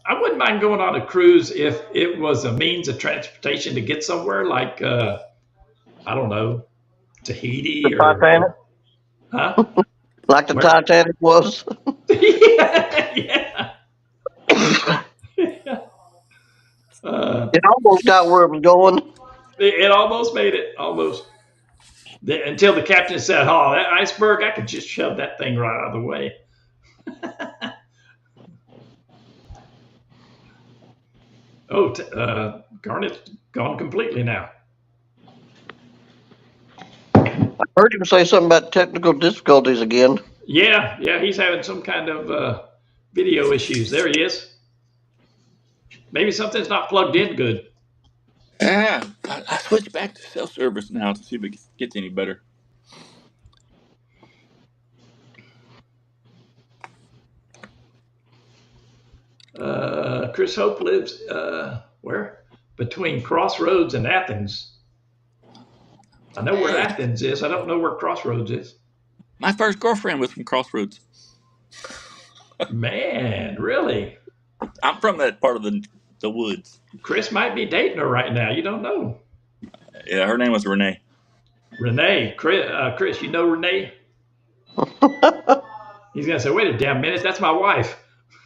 I wouldn't mind going on a cruise if it was a means of transportation to get somewhere like, I don't know, Tahiti the Titanic? Huh? Like the Titanic was? Yeah. It almost got where it was going. It almost made it, almost. Until the captain said, "Oh, that iceberg, I could just shove that thing right out of the way." Garnet's gone completely now. I heard him say something about technical difficulties again. Yeah, he's having some kind of video issues. There he is. Maybe something's not plugged in good. Yeah, I switched back to self-service now to see if it gets any better. Chris Hope lives where? Between Crossroads and Athens. I know where Athens is. I don't know where Crossroads is. My first girlfriend was from Crossroads. Man, really? I'm from that part of the woods. Chris might be dating her right now. You don't know. Yeah, her name was Renee. Renee. Chris, you know Renee? He's going to say, wait a damn minute, that's my wife.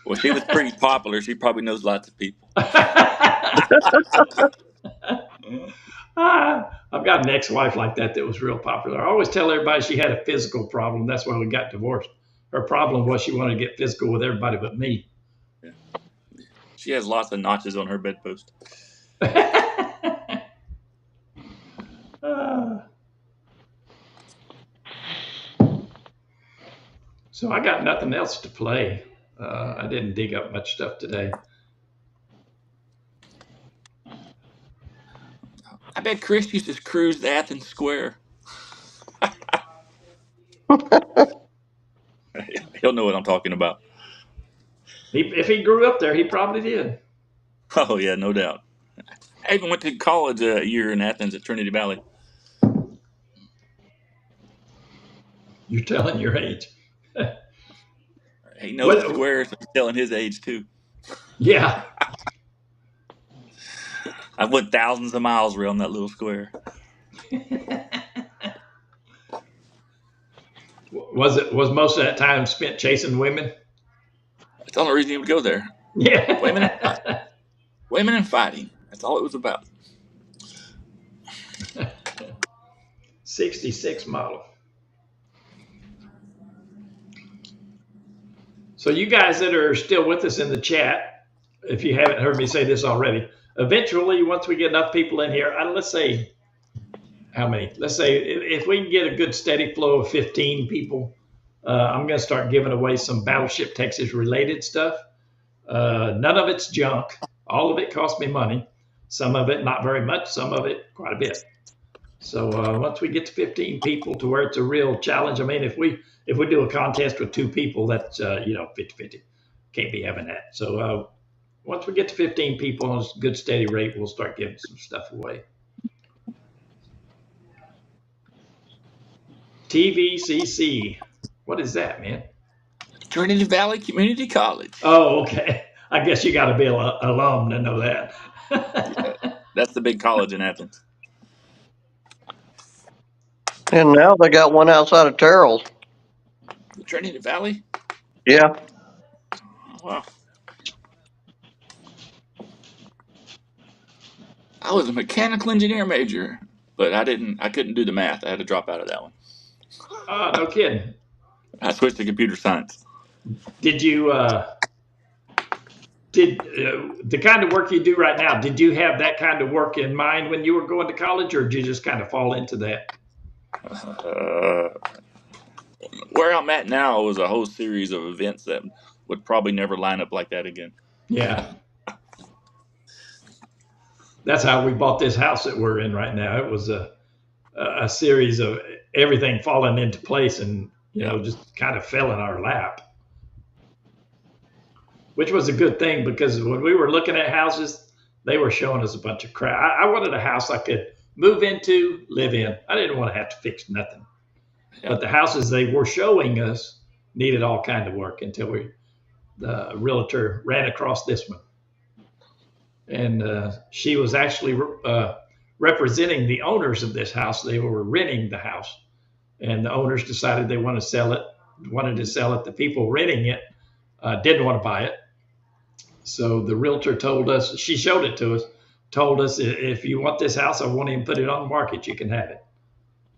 Well, she was pretty popular. She probably knows lots of people. I've got an ex-wife like that was real popular. I always tell everybody she had a physical problem. That's why we got divorced. Her problem was she wanted to get physical with everybody but me. Yeah. She has lots of notches on her bedpost. So I got nothing else to play. I didn't dig up much stuff today. I bet Chris used to cruise the Athens Square. He'll know what I'm talking about. If he grew up there, he probably did. Oh, yeah, no doubt. I even went to college a year in Athens at Trinity Valley. You're telling your age. He knows the square, so he's telling his age, too. Yeah. I went thousands of miles around that little square. Was most of that time spent chasing women? That's the only reason you would go there. Yeah. Women and fighting. That's all it was about. '66 model. So you guys that are still with us in the chat, if you haven't heard me say this already, eventually, once we get enough people in here, let's say how many? Let's say if we can get a good steady flow of 15 people, I'm going to start giving away some Battleship Texas related stuff. None of it's junk. All of it cost me money. Some of it not very much. Some of it quite a bit. So once we get to 15 people to where it's a real challenge, I mean, if we do a contest with 2 people, that's 50-50. Can't be having that. So once we get to 15 people on a good steady rate, we'll start giving some stuff away. TVCC. What is that, man? Trinity Valley Community College. Oh, okay. I guess you got to be an alum to know that. Yeah, that's the big college in Athens. And now they got one outside of Terrell's. The Trinity Valley? Yeah. Oh, wow. I was a mechanical engineer major, but I couldn't do the math. I had to drop out of that one. Oh, no kidding. I switched to computer science. Did you, the kind of work you do right now, did you have that kind of work in mind when you were going to college, or did you just kind of fall into that? Where I'm at now was a whole series of events that would probably never line up like that again. Yeah. That's how we bought this house that we're in right now. It was a series of everything falling into place and, just kind of fell in our lap. Which was a good thing, because when we were looking at houses, they were showing us a bunch of crap. I wanted a house I could move into, live in. I didn't want to have to fix nothing. Yeah. But the houses they were showing us needed all kind of work until the realtor ran across this one. And she was actually representing the owners of this house. They were renting the house. And the owners decided they wanted to sell it. The people renting it didn't want to buy it. So the realtor told us, she showed it to us, told us, if you want this house, I won't even put it on the market. You can have it.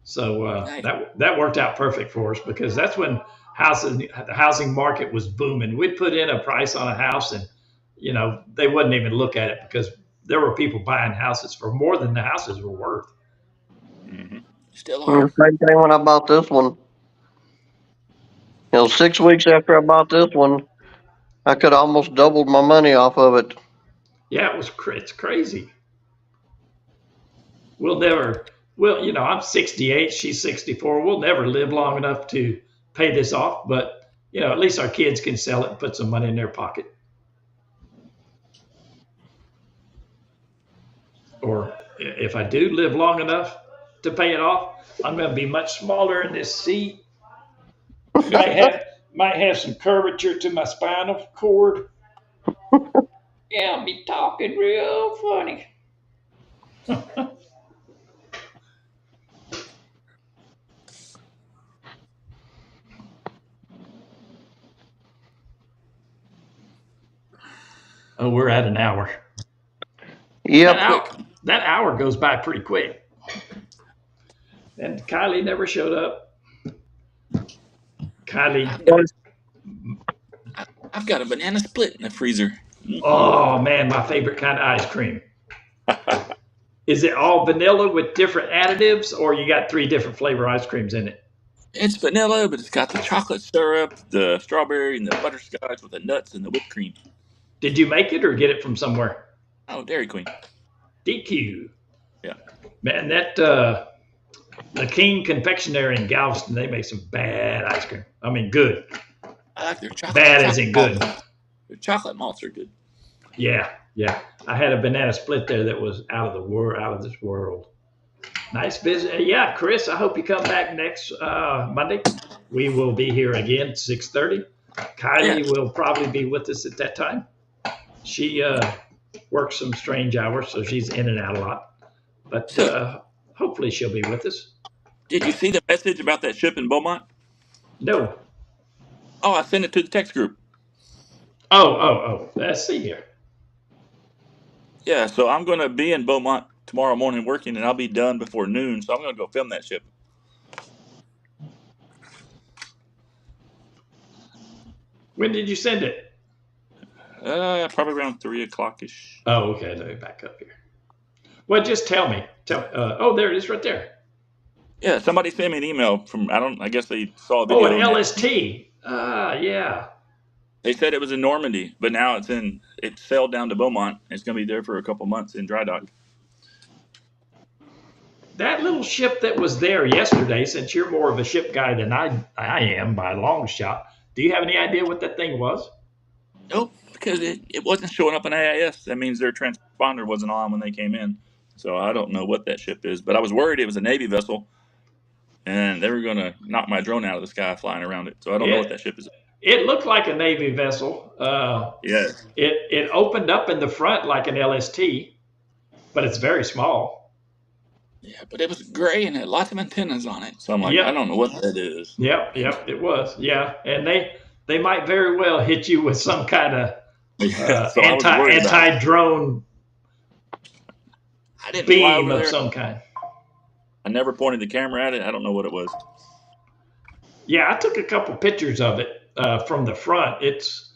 So nice. that worked out perfect for us, because that's when the housing market was booming. We'd put in a price on a house and, they wouldn't even look at it, because there were people buying houses for more than the houses were worth. Mm-hmm. Still are. Same thing when I bought this one. 6 weeks after I bought this one, I could almost doubled my money off of it. Yeah, it's crazy. I'm 68, she's 64. We'll never live long enough to pay this off, but, at least our kids can sell it and put some money in their pocket. Or if I do live long enough to pay it off, I'm going to be much smaller in this seat. Might have some curvature to my spinal cord. Yeah, I'll be talking real funny. Oh, we're at an hour. Yep. That hour goes by pretty quick. And Kylie never showed up. Kylie. I've got a banana split in the freezer. Oh, man, my favorite kind of ice cream. Is it all vanilla with different additives, or you got 3 different flavor ice creams in it? It's vanilla, but it's got the chocolate syrup, the strawberry, and the butterscotch with the nuts and the whipped cream. Did you make it or get it from somewhere? Oh, Dairy Queen. DQ. Yeah. Man, that the King Confectionery in Galveston, they make some bad ice cream. I mean, good. I like their chocolate. Bad as in good. Their chocolate malts are good. Yeah. I had a banana split there that was out of this world. Nice visit. Yeah, Chris, I hope you come back next Monday. We will be here again, 6:30. Kylie will probably be with us at that time. She works some strange hours, so she's in and out a lot. But hopefully she'll be with us. Did you see the message about that ship in Beaumont? No. Oh, I sent it to the text group. Oh. Let's see here. Yeah, so I'm going to be in Beaumont tomorrow morning working, and I'll be done before noon, so I'm going to go film that ship. When did you send it? Probably around 3 o'clock ish. Oh, okay. Let me back up here. Well, just tell me. Oh, there it is, right there. Yeah, somebody sent me an email from I guess they saw a Oh, video an and LST. Yeah. they said it was in Normandy, but now it sailed down to Beaumont. It's going to be there for a couple months in dry dock. That little ship that was there yesterday, since you're more of a ship guy than I am by a long shot, do you have any idea what that thing was? Nope, because it wasn't showing up in AIS. That means their transponder wasn't on when they came in. So I don't know what that ship is, but I was worried it was a Navy vessel, and they were going to knock my drone out of the sky flying around it. So I don't know what that ship is. It looked like a Navy vessel. Yeah. It opened up in the front like an LST, but it's very small. Yeah, but it was gray and had lots of antennas on it. So I'm like, I don't know what that is. Yep, it was. Yeah, and they might very well hit you with some kind of so anti-drone I didn't beam of some kind. I never pointed the camera at it. I don't know what it was. Yeah, I took a couple pictures of it from the front. It's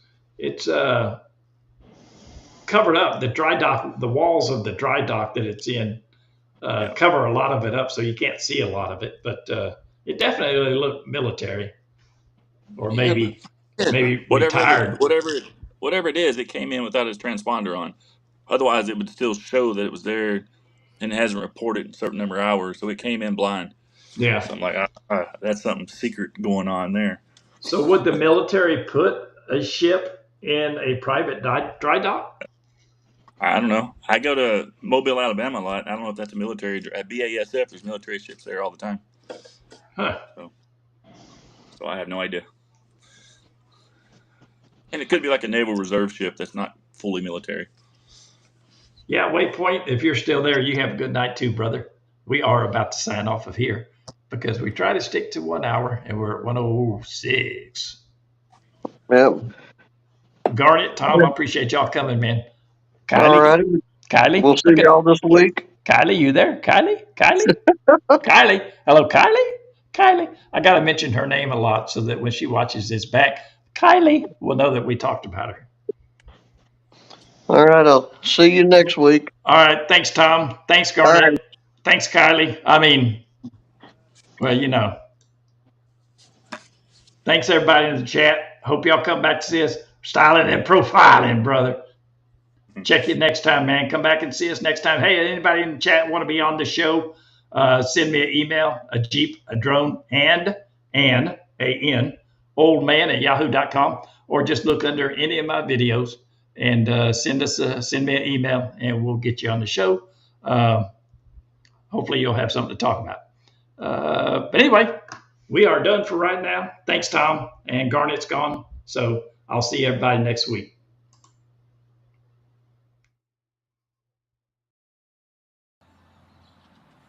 covered up. The dry dock, the walls of the dry dock that it's in cover a lot of it up, so you can't see a lot of it. But it definitely looked military, or maybe retired. Whatever it is, it came in without its transponder on. Otherwise, it would still show that it was there, and it hasn't reported a certain number of hours, so it came in blind. Yeah. So I'm like, that's something secret going on there. So would the military put a ship in a private dry dock? I don't know. I go to Mobile, Alabama a lot. I don't know if that's a military. At BASF, there's military ships there all the time. Huh. So I have no idea. And it could be like a Naval Reserve ship that's not fully military. Yeah, Waypoint, if you're still there, you have a good night too, brother. We are about to sign off of here because we try to stick to 1 hour and we're at 1:06. Yep. Garnet, Tom, I appreciate y'all coming, man. Kylie, all righty. Kylie, We'll see y'all this week. Kylie, you there? Kylie? Kylie? Hello, Kylie? I got to mention her name a lot so that when she watches this back, Kylie will know that we talked about her. All right. I'll see you next week. All right. Thanks, Tom. Thanks, Garnet. Right. Thanks, Kylie. Well, thanks, everybody in the chat. Hope y'all come back to see us. Styling and profiling, brother. Check you next time, man. Come back and see us next time. Hey, anybody in the chat want to be on the show? Send me an email, a Jeep, a drone, and A-N, oldman@yahoo.com, or just look under any of my videos and send me an email, and we'll get you on the show. Hopefully you'll have something to talk about. But anyway, we are done for right now. Thanks, Tom. And Garnet's gone. So I'll see everybody next week.